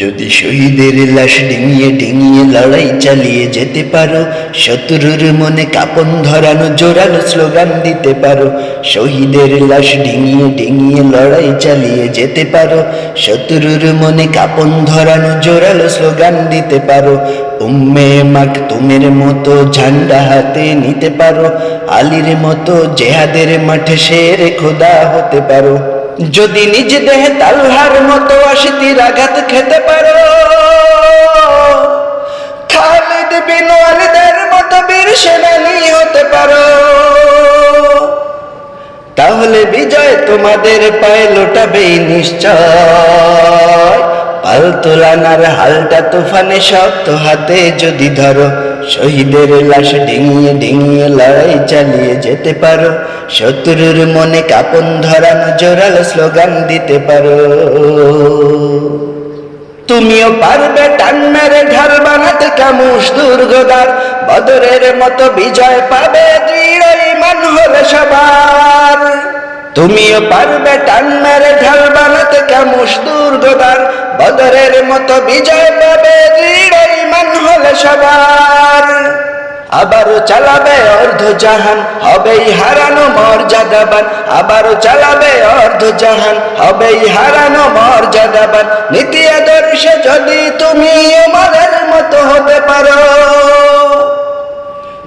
যদি শহীদের লাশ ডিঙিয়ে ডিঙিয়ে লড়াই চালিয়ে যেতে পারো, শত্রুর মনে কাঁপন ধরানো জোরালো স্লোগান দিতে পারো। শহীদের লাশ ডিঙিয়ে ডিঙিয়ে লড়াই চালিয়ে যেতে পারো, শত্রুর মনে কাঁপন ধরানো জোরালো স্লোগান দিতে পারো। উম্মে মাকতুমের মতো ঝান্ডা হাতে নিতে পারো, আলীর মতো জেহাদের মাঠে শেরে খোদা হতে পারো। যদি নিজ দেহে তালহার মতো আশিতির আঘাত খেতে পারো, খালিদ বিন ওয়ালিদের মতো বীর সেনানী হতে পারো, তাহলে বিজয় তোমাদের পায়ে লোটাবেই নিশ্চয়। পালতোলানার হালটা তুফানে শক্ত হাতে যদি ধরো, শহীদের লাশ ডিঙিয়ে ডিঙিয়ে লড়াই চালিয়ে যেতে পারো, শত্রুর মনে কাঁপন ধরানো জোরালো স্লোগান দিতে পারো। তুমিও পারবে টান মেরে ঢাল বানাতে কামুশ দুর্গদার, বদরের মতো বিজয় পাবে দৃঢ় ঈমান হলে সবার। তুমিও পারবে টান মেরে ঢাল বানাতে কামুশ দুর্গদার, বদরের মতো বিজয় পাবে দৃঢ় ঈমান হলে সবার। আবারও চালাবে অর্ধ জাহান, হবেই হারানো মর্যাদাবান। আবারও চালাবে অর্ধ জাহান, হবেই হারানো মর্যাদাবান। নীতি আদর্শে যদি তুমি ওমরের মতো হতে পারো,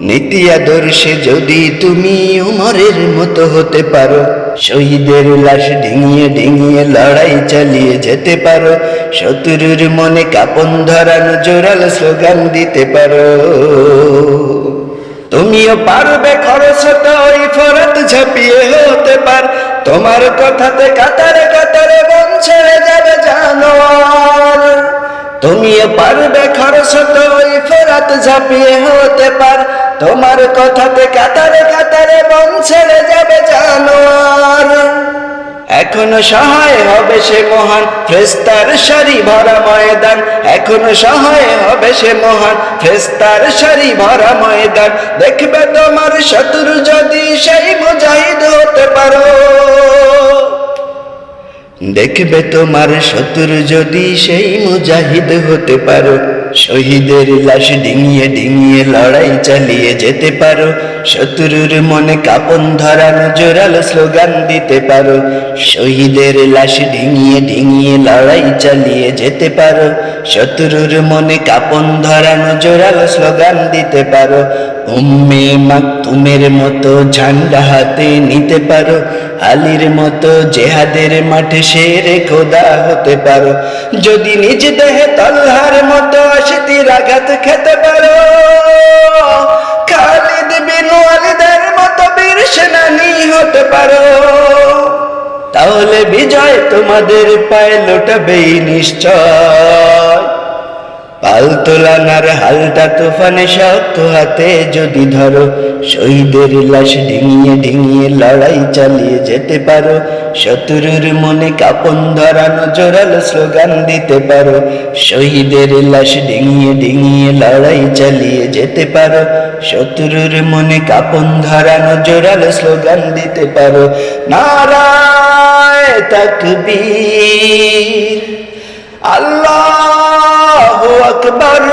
নীতি আদর্শে যদি তুমি ওমরের মতো হতে পারো, শহীদের লাশ ডিঙিয়ে ডিঙিয়ে লড়াই চালিয়ে যেতে পারো, শত্রুর মনে কাঁপন ধরানো জোরালো স্লোগান দিতে পারো। তুমিও পারবে খরস্রোত ওই ফরাত ঝাঁপিয়ে হতে পার, তোমার কথাতে কাতারে কাতারে বন ছেড়ে যাবে জানোয়ার। তুমিও পারবে খরস্রোত ওই ফরাত ঝাঁপিয়ে হতে পার, তোমার কথাতে কাতারে কাতারে বন ছেড়ে যাবে জানোয়ার। এখনো সহায় হবে সে মহান ফেরেশতার সারি ভরা ময়দান, এখনো সহায় হবে সে মহান ফেরেশতার সারি ভরা ময়দান। দেখবে তোমার শত্রু যদি সেই মুজাহিদ হতে পারো, দেখবে তোমার শত্রু যদি সেই মুজাহিদ হতে পারো। শহীদের লাশ ডিঙিয়ে ডিঙিয়ে লড়াই চালিয়ে যেতে পারো, শত্রুর মনে কাঁপন ধরানো জোরালো স্লোগান দিতে পারো। শহীদের লাশ ডিঙিয়ে ডিঙিয়ে লড়াই চালিয়ে যেতে পারো, শত্রুর মনে কাঁপন ধরানো জোরালো স্লোগান দিতে পারো। উম্মে মাকতুমের মতো ঝান্ডা হাতে নিতে পারো, আলীর মতো জেহাদের মাঠে শেরে খোদা হতে পারো। যদি নিজ দেহে তালহার মতো আশিতির আঘাত খেতে পারো, খালিদ বিন ওয়ালিদের মতো বীর সেনানী হতে পারো, তাহলে বিজয় তোমাদের পায়ে লোটাবেই নিশ্চয়। পালতোলানার হালটা তুফানে শক্ত হাতে যদি ধরো, শহীদের লাশ ডিঙিয়ে ডিঙিয়ে লড়াই চালিয়ে যেতে পারো, শত্রুর মনে কাঁপন ধরানো জোরালো স্লোগান দিতে পারো। শহীদের লাশ ডিঙিয়ে ডিঙিয়ে লড়াই চালিয়ে যেতে পারো, শত্রুর মনে কাঁপন ধরানো জোরালো স্লোগান দিতে পারো। নারায়ে তাকবীর, আল্লাহু আকবার।